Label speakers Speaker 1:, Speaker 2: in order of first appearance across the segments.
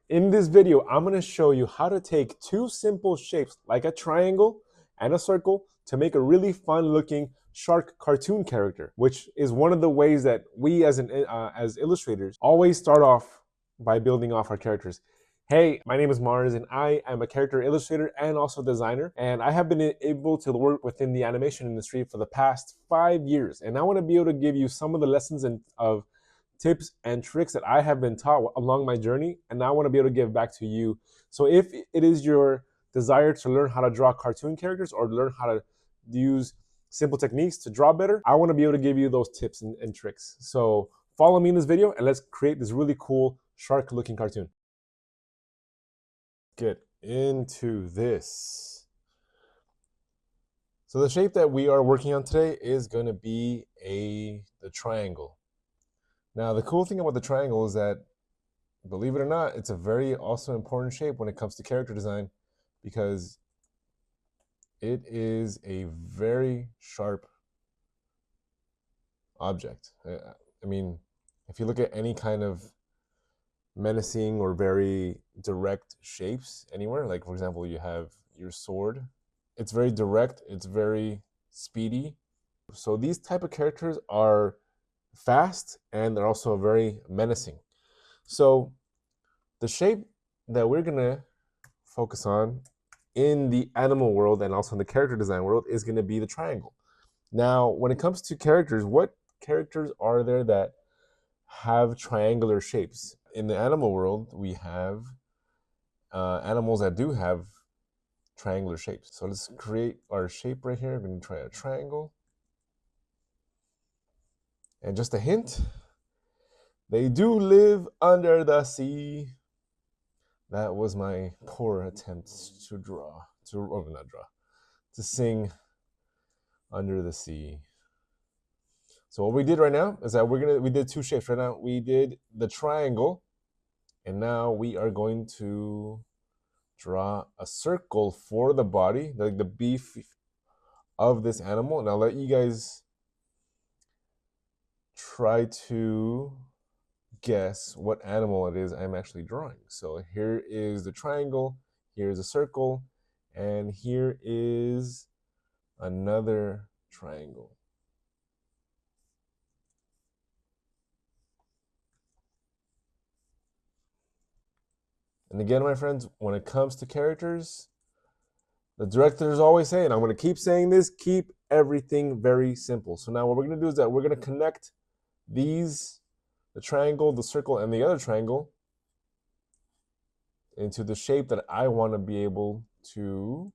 Speaker 1: In this video, I'm going to show you how to take two simple shapes like a triangle and a circle to make a really fun looking shark cartoon character, which is one of the ways that we as illustrators always start off by building off our characters. Hey, my name is Mars and I am a character illustrator and also designer, and I have been able to work within the animation industry for the past 5 years, and I want to be able to give you some of the lessons of tips and tricks that I have been taught along my journey, and I want to be able to give back to you. So if it is your desire to learn how to draw cartoon characters or learn how to use simple techniques to draw better, I want to be able to give you those tips and tricks. So follow me in this video and let's create this really cool shark looking cartoon. Get into this. So the shape that we are working on today is going to be the triangle. Now, the cool thing about the triangle is that, believe it or not, it's a very also important shape when it comes to character design because it is a very sharp object. I mean, if you look at any kind of menacing or very direct shapes anywhere, like for example, you have your sword, it's very direct, it's very speedy. So these type of characters are fast and they're also very menacing. So the shape that we're gonna focus on in the animal world and also in the character design world is gonna be the triangle. Now, when it comes to characters, what characters are there that have triangular shapes? In the animal world, we have animals that do have triangular shapes. So let's create our shape right here. I'm gonna try a triangle. And just a hint, they do live under the sea. That was my poor attempt to sing under the sea. So what we did right now is that we did two shapes right now. We did the triangle, and now we are going to draw a circle for the body, like the beef of this animal. And I'll let you guys try to guess what animal it is I'm actually drawing. So here is the triangle, here's a circle, and here is another triangle. And again, my friends, when it comes to characters, the director is always saying, I'm going to keep saying this, keep everything very simple. So now what we're going to do is that we're going to connect these, the triangle, the circle, and the other triangle into the shape that I want to be able to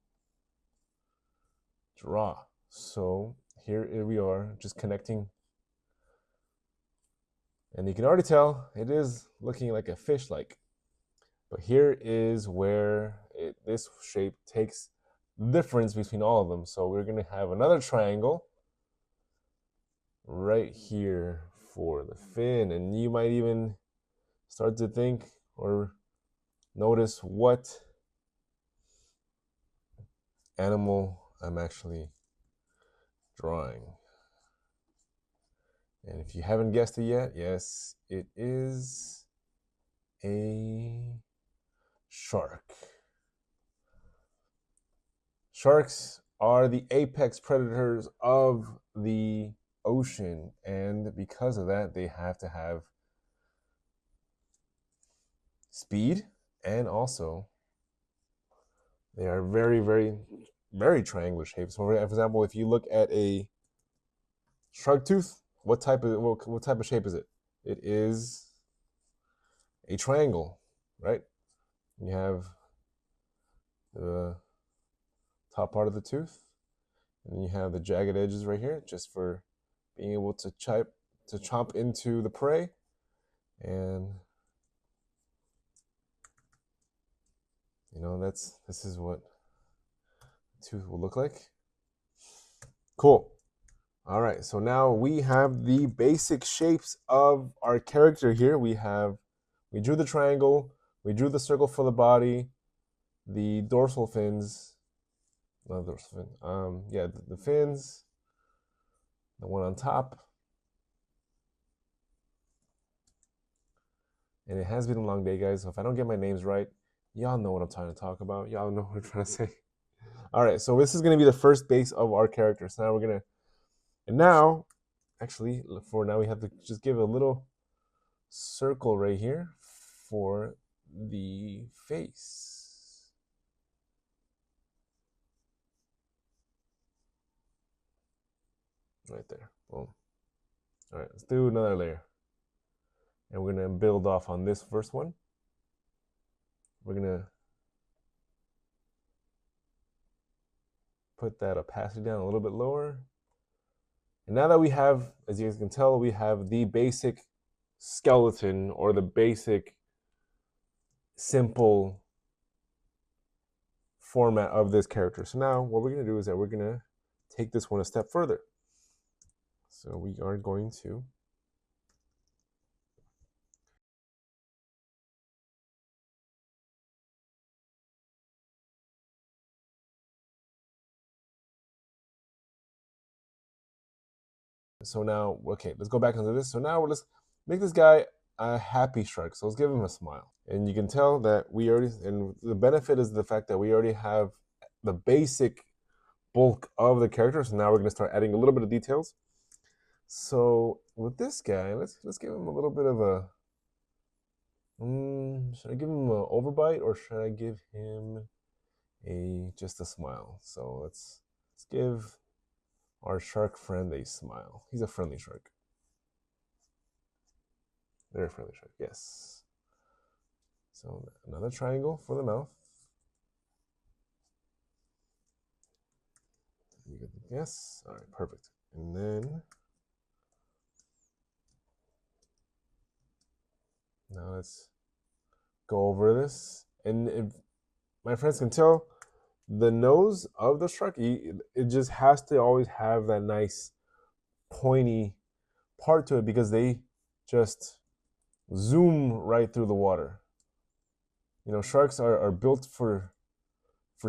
Speaker 1: draw. So here we are, just connecting. And you can already tell it is looking like a fish-like. But here is where this shape takes the difference between all of them. So we're going to have another triangle right here for the fin. And you might even start to think or notice what animal I'm actually drawing. And if you haven't guessed it yet, yes, it is a shark. Sharks are the apex predators of the ocean, and because of that, they have to have speed, and also they are very, very, very triangular shapes. So for example, if you look at a shark tooth, what type of shape is it? It is a triangle, right? You have the top part of the tooth, and you have the jagged edges right here, just for being able to chomp into the prey. And you know, this is what the tooth will look like. Cool. All right, so now we have the basic shapes of our character here. We drew the triangle, we drew the circle for the body, the dorsal fins, not dorsal fin, yeah, the fins, the one on top, And it has been a long day, guys. So if I don't get my names right, y'all know what I'm trying to talk about. Y'all know what I'm trying to say. All right, so this is going to be the first base of our character. So now we're going to, and now, actually, for now, we have to just give a little circle right here for the face. Right there. Boom. All right, let's do another layer. And we're going to build off on this first one. We're going to put that opacity down a little bit lower. And now that we have, as you guys can tell, we have the basic skeleton or the basic simple format of this character. So now what we're going to do is that we're going to take this one a step further. So we are going to so now, okay, let's go back into this. So now let's make this guy a happy shark. So let's give him a smile. And you can tell that we already, and the benefit is the fact that we already have the basic bulk of the character. So now we're going to start adding a little bit of details. So with this guy, let's give him a little bit of a, should I give him an overbite or should I give him just a smile? So let's give our shark friend a smile. He's a friendly shark. They're a friendly shark, yes. So another triangle for the mouth. Yes, all right, perfect. And then now let's go over this. And if my friends can tell, the nose of the shark, it just has to always have that nice pointy part to it because they just zoom right through the water. You know, sharks are built for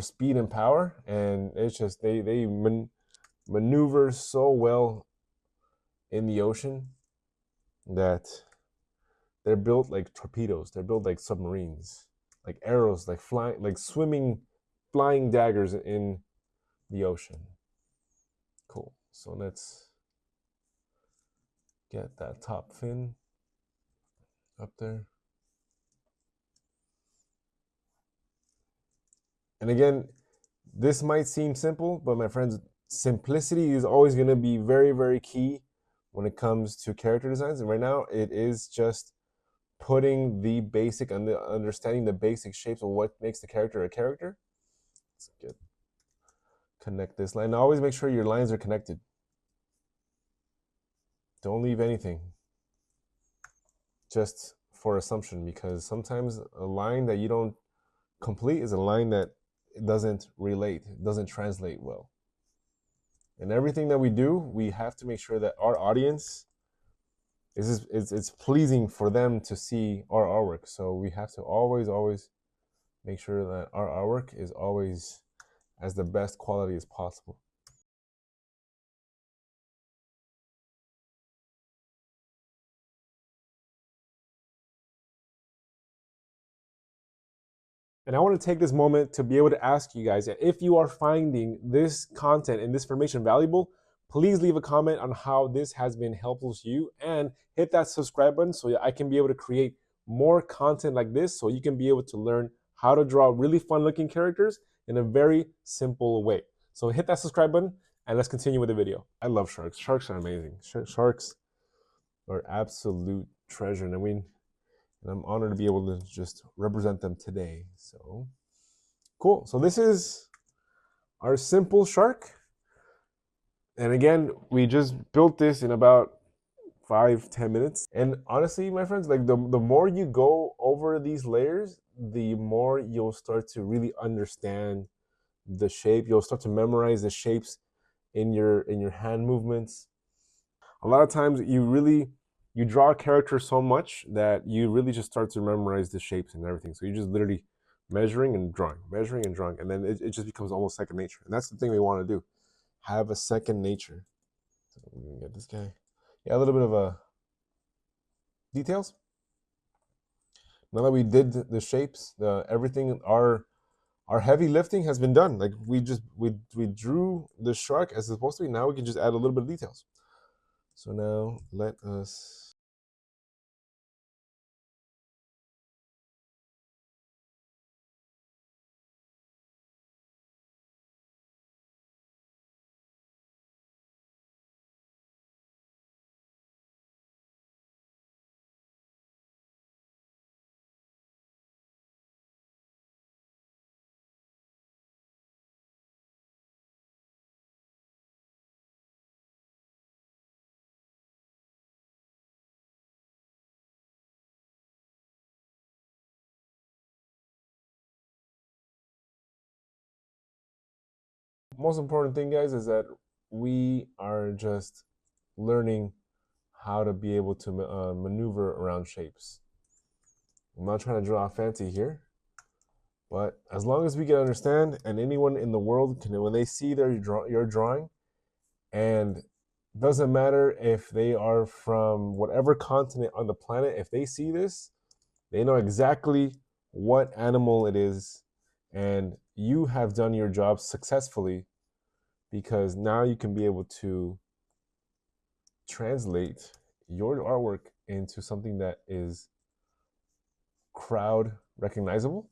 Speaker 1: speed and power, and it's just they maneuver so well in the ocean that they're built like torpedoes. They're built like submarines, like arrows, like flying, like swimming, flying daggers in the ocean. Cool. So let's get that top fin up there. And again, this might seem simple, but my friends, simplicity is always going to be very, very key when it comes to character designs. And right now, it is just putting the basic, understanding the basic shapes of what makes the character a character. Let's connect this line. Now, always make sure your lines are connected. Don't leave anything just for assumption, because sometimes a line that you don't complete is a line that doesn't relate, doesn't translate well. And everything that we do, we have to make sure that our audience it's pleasing for them to see our artwork. So we have to always make sure that our artwork is always as the best quality as possible. And I want to take this moment to be able to ask you guys that if you are finding this content and this information valuable, please leave a comment on how this has been helpful to you and hit that subscribe button so I can be able to create more content like this so you can be able to learn how to draw really fun looking characters in a very simple way. So hit that subscribe button and let's continue with the video. I love sharks. Sharks are amazing. Sharks are absolute treasure. And I mean, and I'm honored to be able to just represent them today. So cool. So this is our simple shark. And again, we just built this in about 5-10 minutes. And honestly, my friends, like the more you go over these layers, the more you'll start to really understand the shape. You'll start to memorize the shapes in your hand movements. A lot of times you draw a character so much that you really just start to memorize the shapes and everything. So you're just literally measuring and drawing, and then it just becomes almost second nature. And that's the thing we want to do. Have a second nature. So we're gonna get this guy. Yeah, a little bit of details. Now that we did the shapes, everything, our heavy lifting has been done. Like we drew the shark as it's supposed to be. Now we can just add a little bit of details. So now let us. Most important thing, guys, is that we are just learning how to be able to maneuver around shapes. I'm not trying to draw fancy here, but as long as we can understand, and anyone in the world can, when they see your drawing, and doesn't matter if they are from whatever continent on the planet, if they see this, they know exactly what animal it is, and you have done your job successfully, because now you can be able to translate your artwork into something that is crowd recognizable.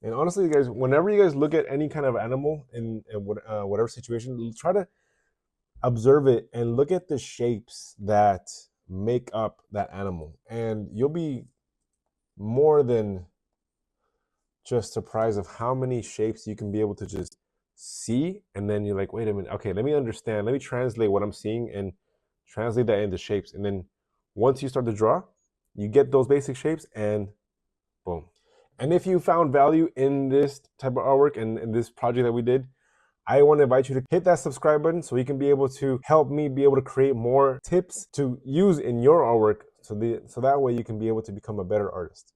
Speaker 1: And honestly, guys, whenever you guys look at any kind of animal in whatever situation, try to observe it and look at the shapes that make up that animal, and you'll be more than just surprised of how many shapes you can be able to just see. And then you're like, wait a minute, okay, let me understand, let me translate what I'm seeing and translate that into shapes. And then once you start to draw, you get those basic shapes, and boom. And if you found value in this type of artwork and in this project that we did, I want to invite you to hit that subscribe button so you can be able to help me be able to create more tips to use in your artwork, so that way you can be able to become a better artist.